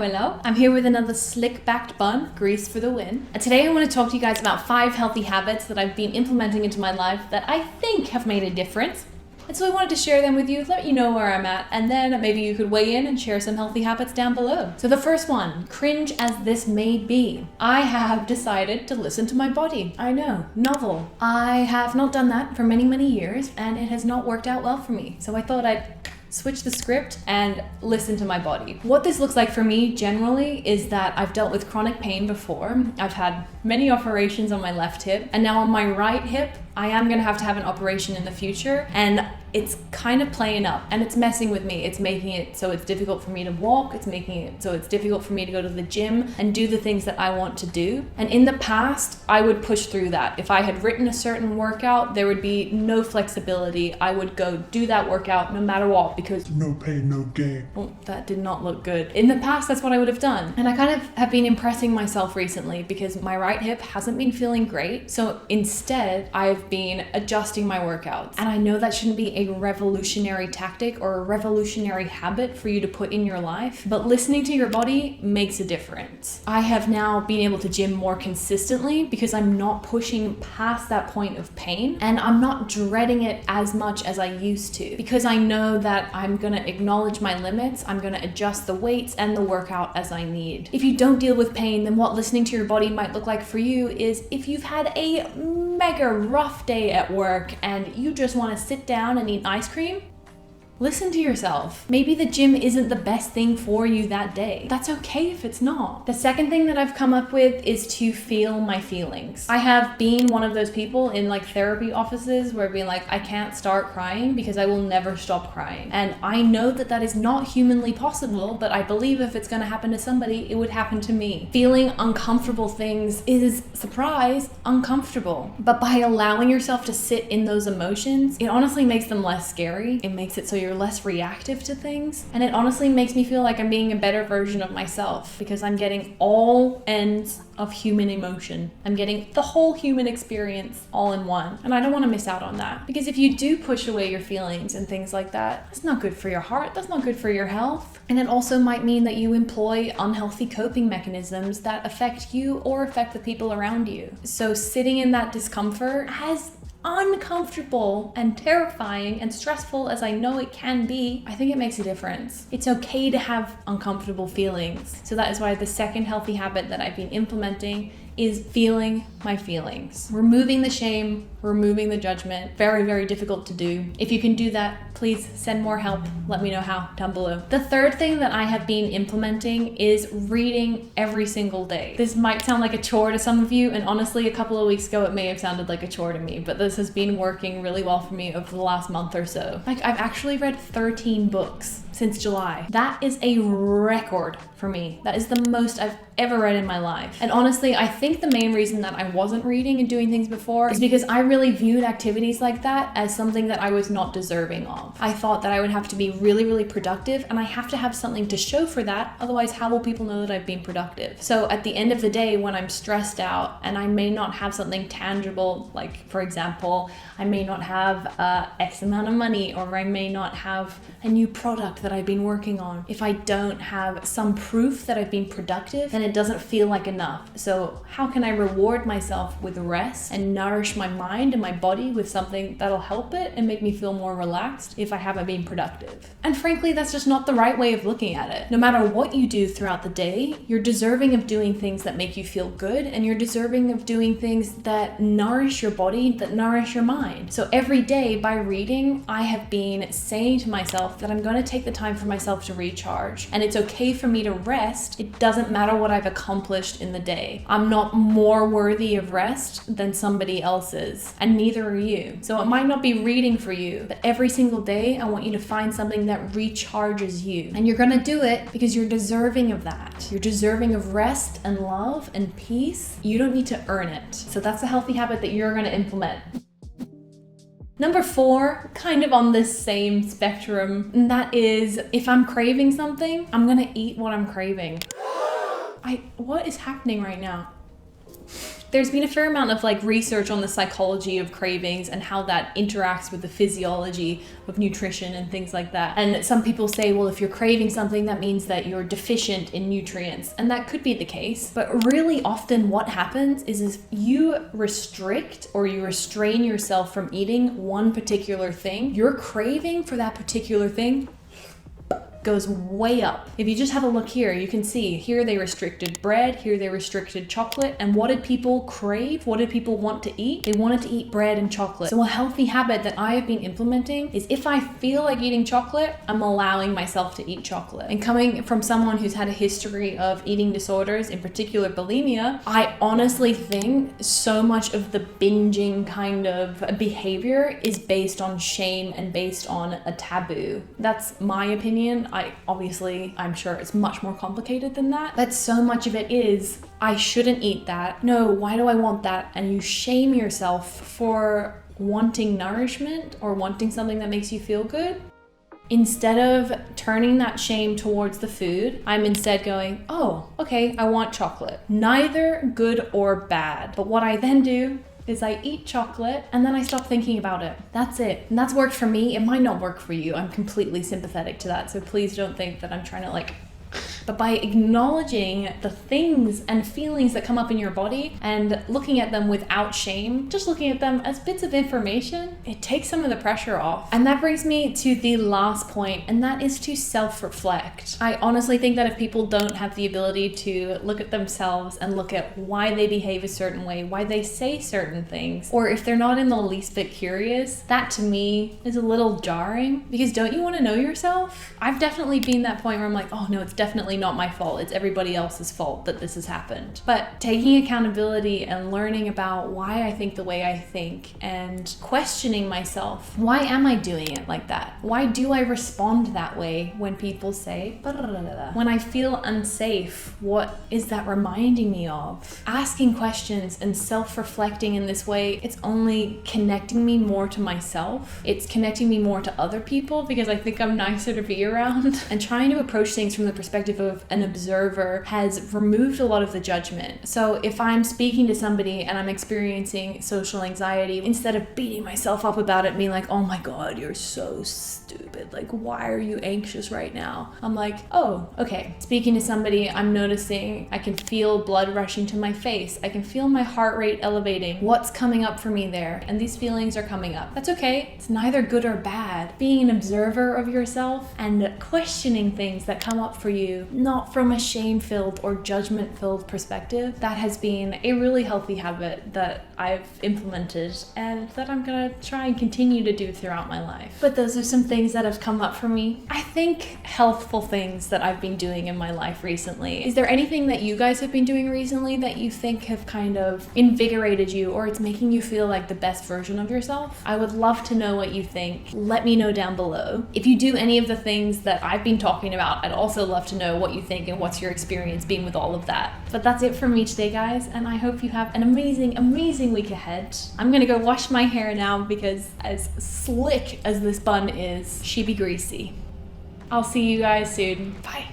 hello. I'm here with another slick-backed bun, grease for the win. And today I want to talk to you guys about 5 healthy habits that I've been implementing into my life that I think have made a difference. And so I wanted to share them with you, let you know where I'm at, and then maybe you could weigh in and share some healthy habits down below. So the first one, cringe as this may be, I have decided to listen to my body. I know, novel. I have not done that for many, many years, and it has not worked out well for me. So I thought I'd switch the script and listen to my body. What this looks like for me generally is that I've dealt with chronic pain before. I've had many operations on my left hip, and now on my right hip, I am gonna have to have an operation in the future, and it's kind of playing up and it's messing with me. It's making it so it's difficult for me to walk. It's making it so it's difficult for me to go to the gym and do the things that I want to do. And in the past, I would push through that. If I had written a certain workout, there would be no flexibility. I would go do that workout no matter what because no pain, no gain. Oh, that did not look good. In the past, that's what I would have done. And I kind of have been impressing myself recently because my right hip hasn't been feeling great. So instead, I've been adjusting my workouts. And I know that shouldn't be a revolutionary tactic or a revolutionary habit for you to put in your life, but listening to your body makes a difference. I have now been able to gym more consistently because I'm not pushing past that point of pain, and I'm not dreading it as much as I used to because I know that I'm gonna acknowledge my limits, I'm gonna adjust the weights and the workout as I need. If you don't deal with pain, then what listening to your body might look like for you is if you've had a mega rough day at work and you just want to sit down and eat ice cream, listen to yourself. Maybe the gym isn't the best thing for you that day. That's okay if it's not. The second thing that I've come up with is to feel my feelings. I have been one of those people in like therapy offices where being like, I can't start crying because I will never stop crying. And I know that that is not humanly possible, but I believe if it's gonna happen to somebody, it would happen to me. Feeling uncomfortable things is, surprise, uncomfortable. But by allowing yourself to sit in those emotions, it honestly makes them less scary. It makes it so you're less reactive to things, and it honestly makes me feel like I'm being a better version of myself because I'm getting all ends of human emotion. I'm getting the whole human experience all in one, and I don't want to miss out on that because if you do push away your feelings and things like that, that's not good for your heart, that's not good for your health, and it also might mean that you employ unhealthy coping mechanisms that affect you or affect the people around you. So sitting in that discomfort, as uncomfortable and terrifying and stressful as I know it can be, I think it makes a difference. It's okay to have uncomfortable feelings. So that is why the second healthy habit that I've been implementing is feeling my feelings. Removing the shame, removing the judgment. Very, very difficult to do. If you can do that, please send more help. Let me know how down below. The third thing that I have been implementing is reading every single day. This might sound like a chore to some of you, and honestly, a couple of weeks ago, it may have sounded like a chore to me, but this has been working really well for me over the last month or so. Like, I've actually read 13 books since July. That is a record for me. That is the most I've ever read in my life. And honestly, I think the main reason that I wasn't reading and doing things before is because I really viewed activities like that as something that I was not deserving of. I thought that I would have to be really, really productive, and I have to have something to show for that. Otherwise, how will people know that I've been productive? So at the end of the day, when I'm stressed out and I may not have something tangible, like for example, I may not have X amount of money, or I may not have a new product that I've been working on. If I don't have some proof that I've been productive, then it doesn't feel like enough. So how can I reward myself with rest and nourish my mind and my body with something that'll help it and make me feel more relaxed if I haven't been productive? And frankly, that's just not the right way of looking at it. No matter what you do throughout the day, you're deserving of doing things that make you feel good, and you're deserving of doing things that nourish your body, that nourish your mind. So every day by reading, I have been saying to myself that I'm going to take the time for myself to recharge, and it's okay for me to rest. It doesn't matter what I've accomplished in the day. I'm not more worthy of rest than somebody else is, and neither are you. So it might not be reading for you, but every single day I want you to find something that recharges you, and you're going to do it because you're deserving of that. You're deserving of rest and love and peace. You don't need to earn it. So that's a healthy habit that you're going to implement. Number 4, kind of on this same spectrum, and that is if I'm craving something, I'm gonna eat what I'm craving. What is happening right now? There's been a fair amount of like research on the psychology of cravings and how that interacts with the physiology of nutrition and things like that. And some people say, well, if you're craving something, that means that you're deficient in nutrients. And that could be the case. But really often what happens is if you restrict or you restrain yourself from eating one particular thing, your craving for that particular thing goes way up. If you just have a look here, you can see here they restricted bread, here they restricted chocolate. And what did people crave? What did people want to eat? They wanted to eat bread and chocolate. So a healthy habit that I have been implementing is if I feel like eating chocolate, I'm allowing myself to eat chocolate. And coming from someone who's had a history of eating disorders, in particular bulimia, I honestly think so much of the binging kind of behavior is based on shame and based on a taboo. That's my opinion. I'm sure it's much more complicated than that. But so much of it is, I shouldn't eat that. No, why do I want that? And you shame yourself for wanting nourishment or wanting something that makes you feel good. Instead of turning that shame towards the food, I'm instead going, oh, okay, I want chocolate. Neither good or bad. But what I then do is I eat chocolate and then I stop thinking about it. That's it. And that's worked for me. It might not work for you. I'm completely sympathetic to that. So please don't think that I'm trying to but by acknowledging the things and feelings that come up in your body and looking at them without shame, just looking at them as bits of information, it takes some of the pressure off. And that brings me to the last point, and that is to self-reflect. I honestly think that if people don't have the ability to look at themselves and look at why they behave a certain way, why they say certain things, or if they're not in the least bit curious, that to me is a little jarring. Because don't you want to know yourself? I've definitely been that point where I'm like, oh no, it's definitely not my fault. It's everybody else's fault that this has happened. But taking accountability and learning about why I think the way I think and questioning myself, why am I doing it like that? Why do I respond that way when people say, when I feel unsafe, what is that reminding me of? Asking questions and self-reflecting in this way, it's only connecting me more to myself. It's connecting me more to other people because I think I'm nicer to be around. And trying to approach things from the perspective of an observer has removed a lot of the judgment. So if I'm speaking to somebody and I'm experiencing social anxiety, instead of beating myself up about it and being like, oh my God, you're so stupid. Like, why are you anxious right now? I'm like, oh, okay. Speaking to somebody, I'm noticing I can feel blood rushing to my face. I can feel my heart rate elevating. What's coming up for me there? And these feelings are coming up. That's okay. It's neither good or bad. Being an observer of yourself and questioning things that come up for you, not from a shame-filled or judgment-filled perspective, that has been a really healthy habit that I've implemented and that I'm gonna try and continue to do throughout my life. But those are some things that have come up for me. I think healthful things that I've been doing in my life recently. Is there anything that you guys have been doing recently that you think have kind of invigorated you or it's making you feel like the best version of yourself? I would love to know what you think. Let me know down below. If you do any of the things that I've been talking about, I'd also love to know what you think and what's your experience been with all of that. But that's it from me today, guys, and I hope you have an amazing, amazing week ahead. I'm gonna go wash my hair now because as slick as this bun is, she be greasy. I'll see you guys soon. Bye.